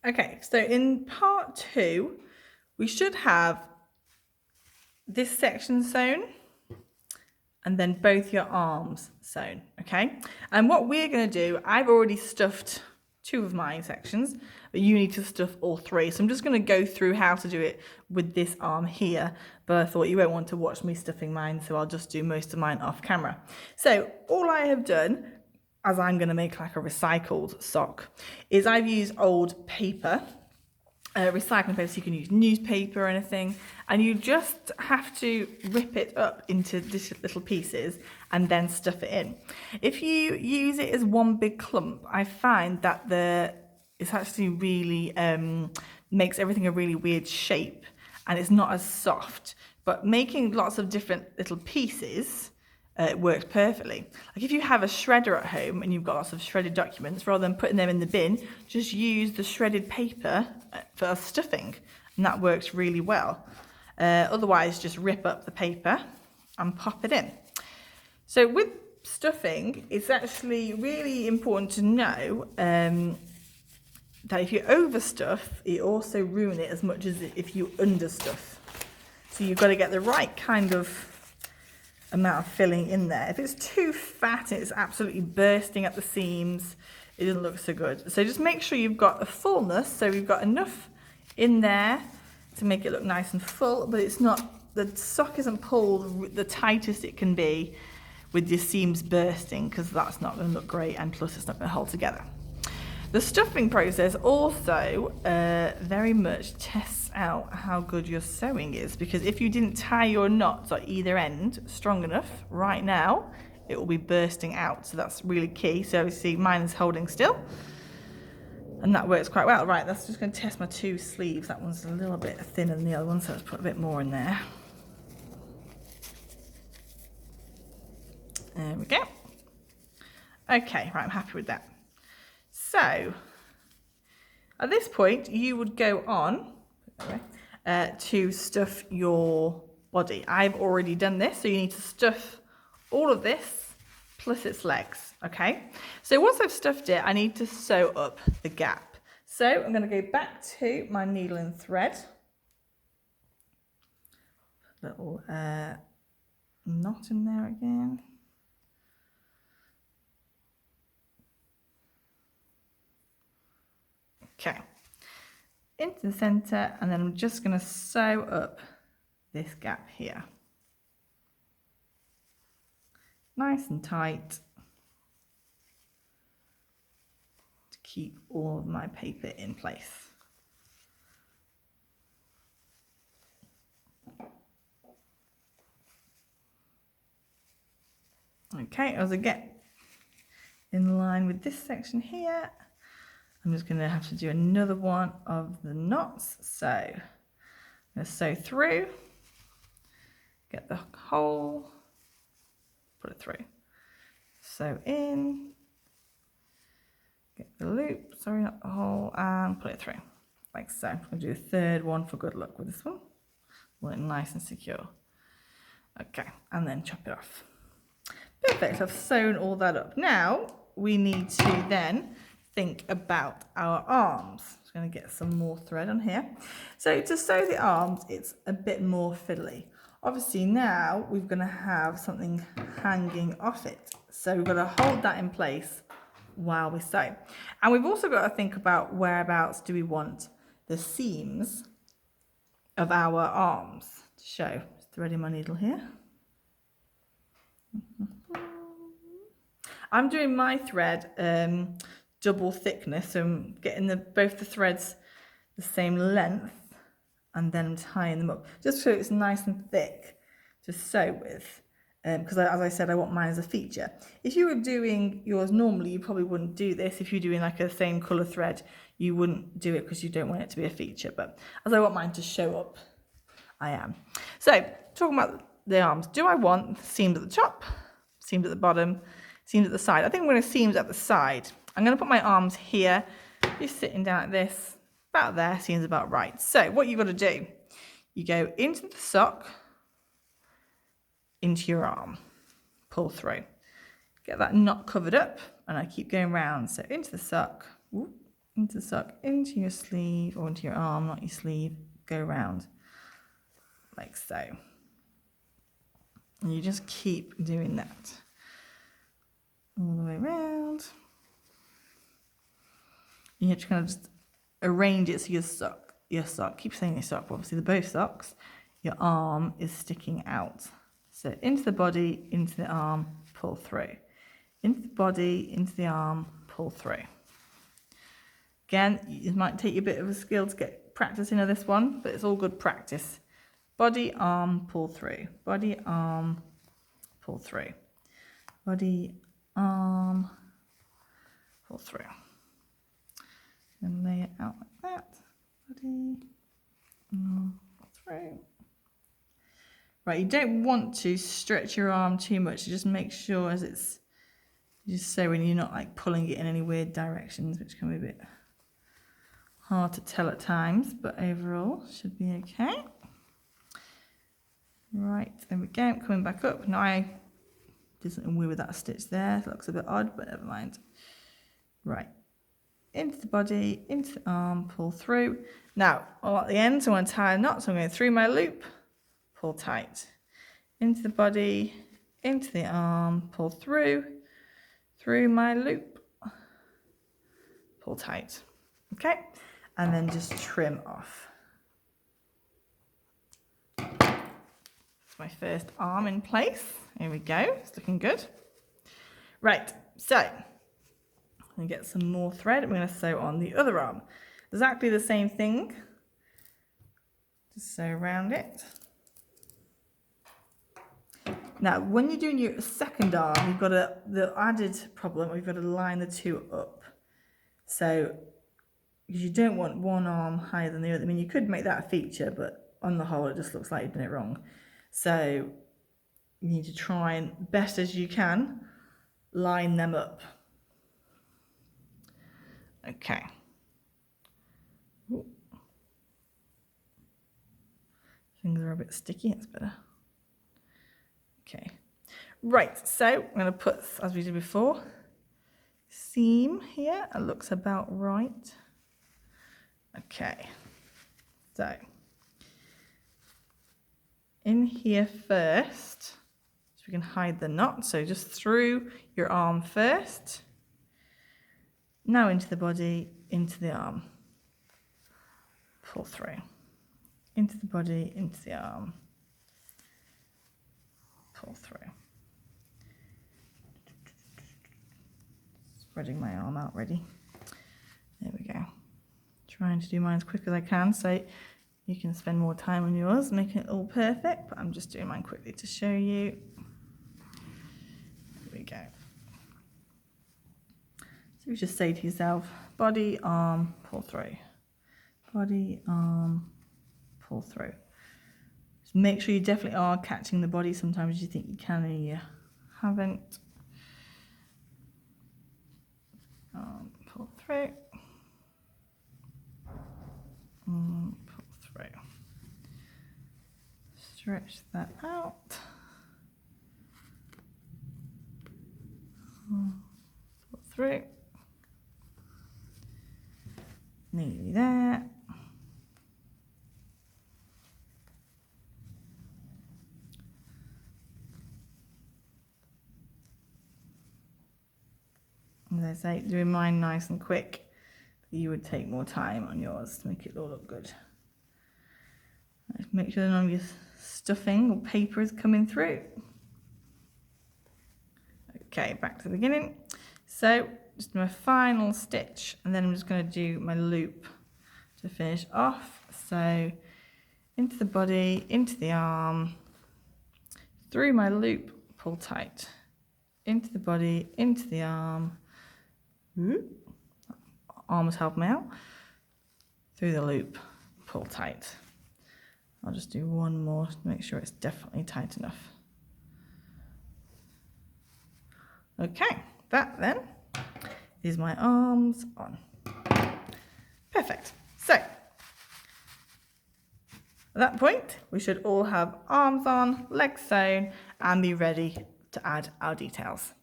Okay, so in part 2, we should have this section sewn and then both your arms sewn, okay? And what we're going to do, I've already stuffed 2 of my sections, but you need to stuff all 3. So I'm just going to go through how to do it with this arm here, but I thought you won't want to watch me stuffing mine, so I'll just do most of mine off camera. So all I have done, as I'm going to make like a recycled sock, is I've used old paper, recycling paper, so you can use newspaper or anything, and you just have to rip it up into little pieces and then stuff it in. If you use it as one big clump, I find that it's actually really makes everything a really weird shape and it's not as soft. But making lots of different little pieces works perfectly. Like if you have a shredder at home and you've got lots of shredded documents, rather than putting them in the bin, just use the shredded paper for stuffing, and that works really well. Otherwise, just rip up the paper and pop it in. So with stuffing, it's actually really important to know that if you overstuff, it also ruins it as much as if you understuff. So you've got to get the right kind of amount of filling in there. If it's too fat, it's absolutely bursting at the seams. It doesn't look so good. So just make sure you've got a fullness, so we've got enough in there to make it look nice and full, but it's not, the sock isn't pulled the tightest it can be with your seams bursting, because that's not going to look great, and plus it's not going to hold together. The stuffing process also very much tests out how good your sewing is, because if you didn't tie your knots at either end strong enough right now, it will be bursting out. So that's really key. So you see mine is holding still, and that works quite well. Right, that's just going to test my 2 sleeves. That one's a little bit thinner than the other one, so let's put a bit more in there. There we go. Okay, right, I'm happy with that. So at this point, you would go on to stuff your body. I've already done this, so you need to stuff all of this plus its legs, okay? So once I've stuffed it, I need to sew up the gap. So I'm going to go back to my needle and thread. Little knot in there again. Okay, into the center, and then I'm just going to sew up this gap here. Nice and tight to keep all of my paper in place. Okay, as I get in line with this section here, I'm just going to have to do another one of the knots. So I'm going to sew through, get the hole, put it through, sew in, get the loop, sorry, not the hole, and put it through, like so. I'm going to do a third one for good luck with this one. Want it nice and secure. Okay, and then chop it off. Perfect, I've sewn all that up. Now we need to then think about our arms. I'm going to get some more thread on here. So to sew the arms, it's a bit more fiddly. Obviously now we're going to have something hanging off it. So we've got to hold that in place while we sew. And we've also got to think about whereabouts do we want the seams of our arms to show. Just threading my needle here. I'm doing my thread double thickness, so I'm getting both the threads the same length, and then I'm tying them up just so it's nice and thick to sew with, because as I said, I want mine as a feature. If you were doing yours normally, you probably wouldn't do this. If you're doing like a same colour thread, you wouldn't do it because you don't want it to be a feature, but as I want mine to show up, I am. So talking about the arms, do I want seams at the top, seams at the bottom, seams at the side? I think I'm going to seams at the side. I'm going to put my arms here, just sitting down like this, about there, seems about right. So what you've got to do, you go into the sock, into your arm, pull through, get that knot covered up, and I keep going round. So into the sock, whoop, into the sock, into your sleeve, or into your arm, not your sleeve, go round, like so. And you just keep doing that all the way around. You have to kind of just arrange it so your sock, keep saying your sock, but obviously the both socks, your arm is sticking out. So into the body, into the arm, pull through. Into the body, into the arm, pull through. Again, it might take you a bit of a skill to get practice into this one, but it's all good practice. Body, arm, pull through. Body, arm, pull through. Body, arm, pull through. And lay it out like that. Body, arm, pull through. Right, you don't want to stretch your arm too much. You just make sure as it's, just so when you're not like pulling it in any weird directions, which can be a bit hard to tell at times, but overall should be okay. Right, there we go, coming back up. Now I did something weird with that stitch there. It looks a bit odd, but never mind. Right, into the body, into the arm, pull through. Now, all at the end, so I want to tie a knot, so I'm going through my loop, pull tight. Into the body, into the arm, pull through my loop, pull tight. Okay, and then just trim off. That's my first arm in place. Here we go, it's looking good. Right, so I'm going to get some more thread. I'm going to sew on the other arm. Exactly the same thing. Just sew around it. Now, when you're doing your second arm, you've got the added problem, you've got to line the two up. So, you don't want one arm higher than the other. I mean, you could make that a feature, but on the whole, it just looks like you've done it wrong. So, you need to try and, best as you can, line them up. Okay. Ooh. Things are a bit sticky, that's better. Okay, right, so I'm going to put, as we did before, seam here. It looks about right. Okay, so in here first, so we can hide the knot. So just through your arm first. Now into the body, into the arm. Pull through. Into the body, into the arm. Pull through. Spreading my arm out ready. There we go. Trying to do mine as quick as I can so you can spend more time on yours, making it all perfect, but I'm just doing mine quickly to show you. There we go. So you just say to yourself, body, arm, pull through. Body, arm, pull through. Just make sure you definitely are catching the body. Sometimes you think you can and you haven't. Pull through. Pull through. Stretch that out. Pull through. Nearly there. As I say, doing mine nice and quick, but you would take more time on yours to make it all look good. Make sure none of your stuffing or paper is coming through. Okay, back to the beginning. So just my final stitch, and then I'm just going to do my loop to finish off. So into the body, into the arm, through my loop, pull tight. Into the body, into the arm. Arm is helping me out. Through the loop, pull tight. I'll just do one more to make sure it's definitely tight enough. Okay, that then is my arms on. Perfect. So, at that point, we should all have arms on, legs sewn, and be ready to add our details.